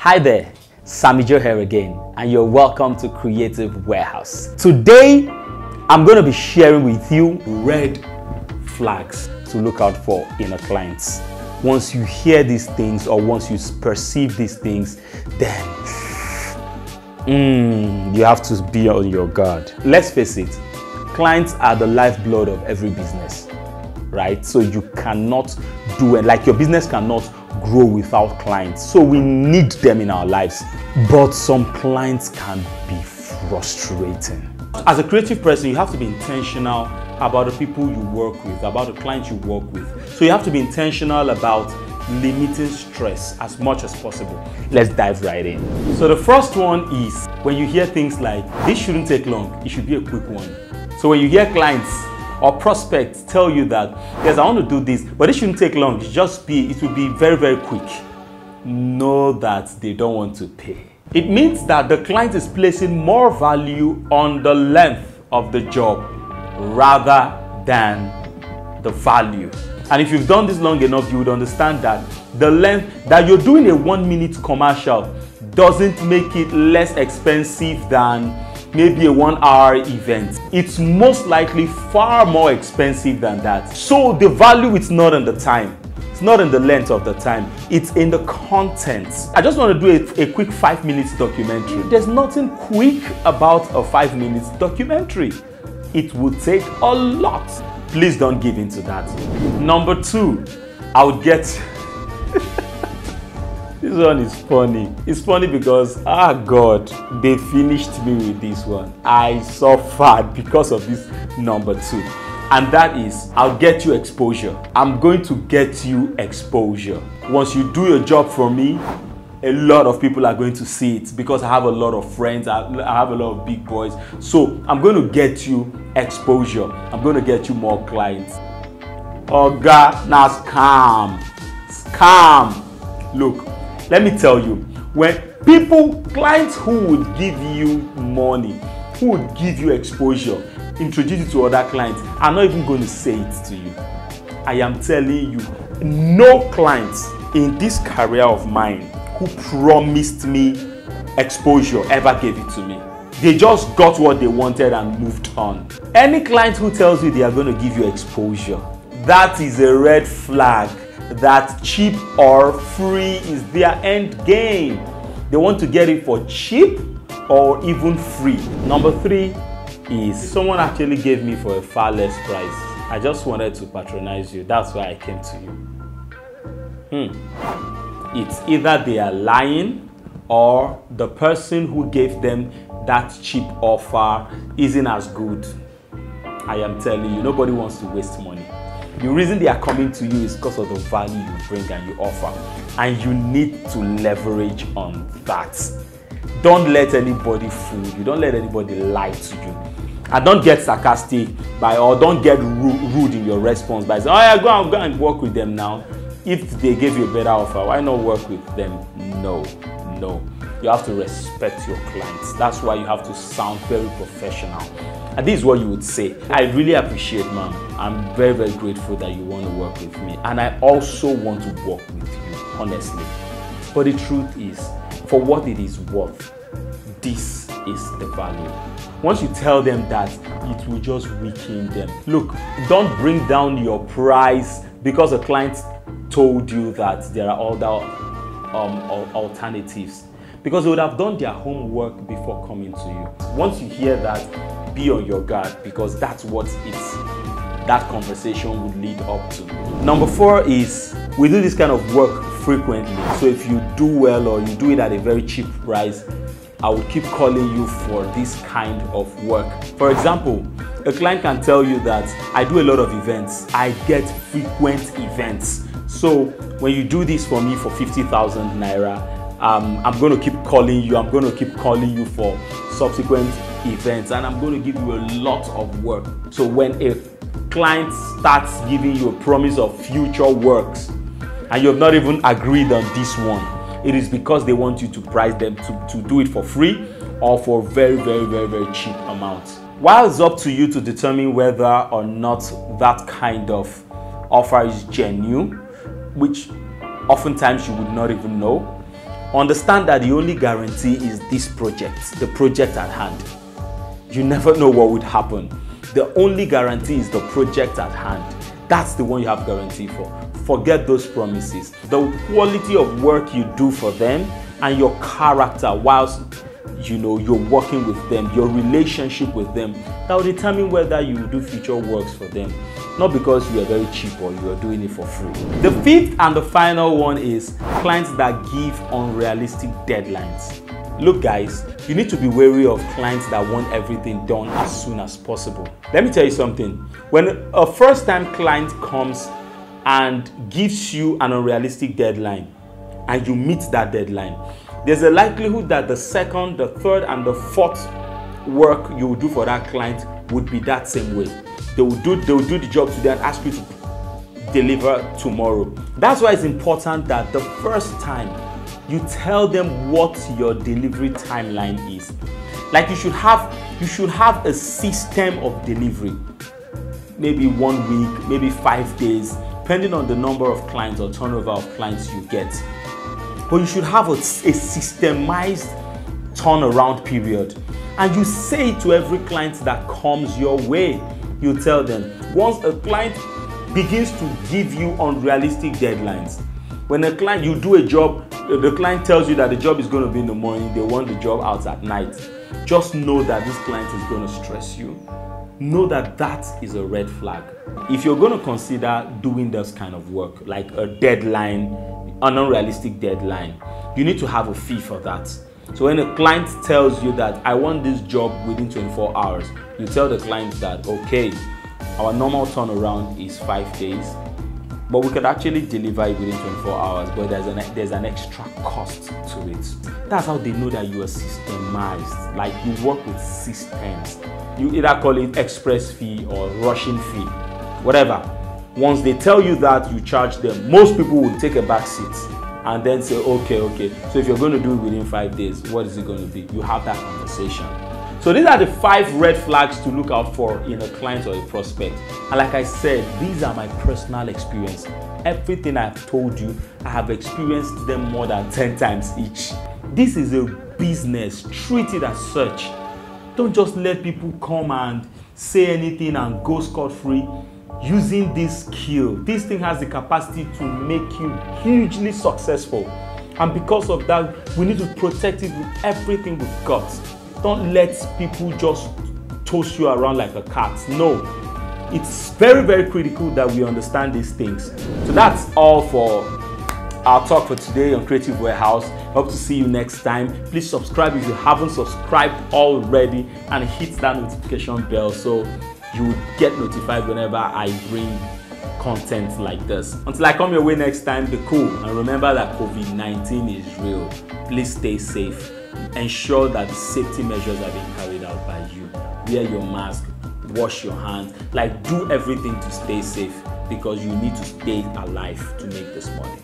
Hi there, Sammy Joe here again, and you're welcome to Creative Warehouse. Today, I'm going to be sharing with you red flags to look out for in a client. Once you hear these things or once you perceive these things, then you have to be on your guard. Let's face it, clients are the lifeblood of every business, right? So you cannot do it, like your business cannot grow without clients. So we need them in our lives. But some clients can be frustrating. As a creative person, you have to be intentional about the people you work with, about the clients you work with. So you have to be intentional about limiting stress as much as possible. Let's dive right in. So the first one is when you hear things like, this shouldn't take long, it should be a quick one. So when you hear clients or prospects tell you that, yes, I want to do this, but it shouldn't take long, it will be very, very quick. Know that they don't want to pay. It means that the client is placing more value on the length of the job rather than the value. And if you've done this long enough, you would understand that the length that you're doing a 1-minute commercial doesn't make it less expensive than maybe a 1-hour event. It's most likely far more expensive than that. So the value is not in the time. It's not in the length of the time. It's in the content. I just want to do a quick 5-minute documentary. There's nothing quick about a 5-minute documentary. It would take a lot. Please don't give in to that. Number 2, I would get... This one is funny. It's funny because, God, they finished me with this one. I suffered because of this number 2. And that is, I'll get you exposure. I'm going to get you exposure. Once you do your job for me, a lot of people are going to see it because I have a lot of friends, I have a lot of big boys. So I'm going to get you exposure. I'm going to get you more clients. Oh God, now scam. Scam. Look, let me tell you, when clients who would give you money, who would give you exposure, introduce you to other clients, I'm not even going to say it to you. I am telling you, no clients in this career of mine who promised me exposure ever gave it to me. They just got what they wanted and moved on. Any client who tells you they are going to give you exposure, that is a red flag that cheap or free is their end game. They want to get it for cheap or even free. Number 3 is someone actually gave me for a far less price. I just wanted to patronize you. That's why I came to you. It's either they are lying or the person who gave them that cheap offer isn't as good. I am telling you, nobody wants to waste money. The reason they are coming to you is because of the value you bring and you offer. And you need to leverage on that. Don't let anybody fool you. Don't let anybody lie to you. And don't get sarcastic or don't get rude in your response by saying, oh yeah, go and work with them now. If they gave you a better offer, why not work with them? No. You have to respect your clients. That's why you have to sound very professional. And this is what you would say. I really appreciate, ma'am. I'm very, very grateful that you want to work with me. And I also want to work with you, honestly. But the truth is, for what it is worth, this is the value. Once you tell them that, it will just weaken them. Look, don't bring down your price because a client told you that there are other alternatives. Because they would have done their homework before coming to you. Once you hear that, be on your guard because that's what that conversation would lead up to. Number 4 is we do this kind of work frequently. So if you do well or you do it at a very cheap price, I will keep calling you for this kind of work. For example, a client can tell you that I do a lot of events. I get frequent events. So when you do this for me for 50,000 naira, I'm going to keep calling you. I'm going to keep calling you for subsequent events and I'm going to give you a lot of work. So when a client starts giving you a promise of future works and you have not even agreed on this one, it is because they want you to price them to do it for free or for very, very, very, very cheap amounts. While it's up to you to determine whether or not that kind of offer is genuine, which oftentimes you would not even know, Understand that the only guarantee is this project, the project at hand. You never know what would happen. The only guarantee is the project at hand. That's the one you have guarantee for. Forget those promises. The quality of work you do for them and your character whilst you're working with them, your relationship with them, that will determine whether you will do future works for them. Not because you are very cheap or you are doing it for free. The fifth and the final one is clients that give unrealistic deadlines. Look guys, you need to be wary of clients that want everything done as soon as possible. Let me tell you something. When a first-time client comes and gives you an unrealistic deadline and you meet that deadline, there's a likelihood that the second, the third, and the fourth work you will do for that client would be that same way. They will do the job today and ask you to deliver tomorrow. That's why it's important that the first time you tell them what your delivery timeline is. Like you should have a system of delivery. Maybe 1 week, maybe 5 days, depending on the number of clients or turnover of clients you get. But you should have a systemized turnaround period. And you say to every client that comes your way, you tell them, once a client begins to give you unrealistic deadlines, when a client, you do a job, the client tells you that the job is going to be in the morning, they want the job out at night, just know that this client is going to stress you. Know that that is a red flag. If you're going to consider doing this kind of work, like a deadline, an unrealistic deadline, you need to have a fee for that. So when a client tells you that I want this job within 24 hours, you tell the client that, okay, our normal turnaround is 5 days, but we could actually deliver it within 24 hours, but there's an extra cost to it. That's how they know that you are systemized, like you work with systems. You either call it express fee or rushing fee, whatever. Once they tell you that, you charge them. Most people will take a back seat and then say, okay, so if you're going to do it within 5 days, what is it going to be? You have that conversation. So these are the 5 red flags to look out for in a client or a prospect. And like I said, these are my personal experience. Everything I've told you, I have experienced them more than 10 times each. This is a business. Treat it as such. Don't just let people come and say anything and go scot-free. Using this skill, this thing has the capacity to make you hugely successful. And because of that, we need to protect it with everything we've got. Don't let people just toss you around like a cat. No, it's very, very critical that we understand these things. So that's all for our talk for today on Creative Warehouse. Hope to see you next time. Please subscribe if you haven't subscribed already and hit that notification bell so you will get notified whenever I bring content like this. Until I come your way next time, be cool. And remember that COVID-19 is real. Please stay safe. Ensure that the safety measures are being carried out by you. Wear your mask, wash your hands, like do everything to stay safe because you need to stay alive to make this money.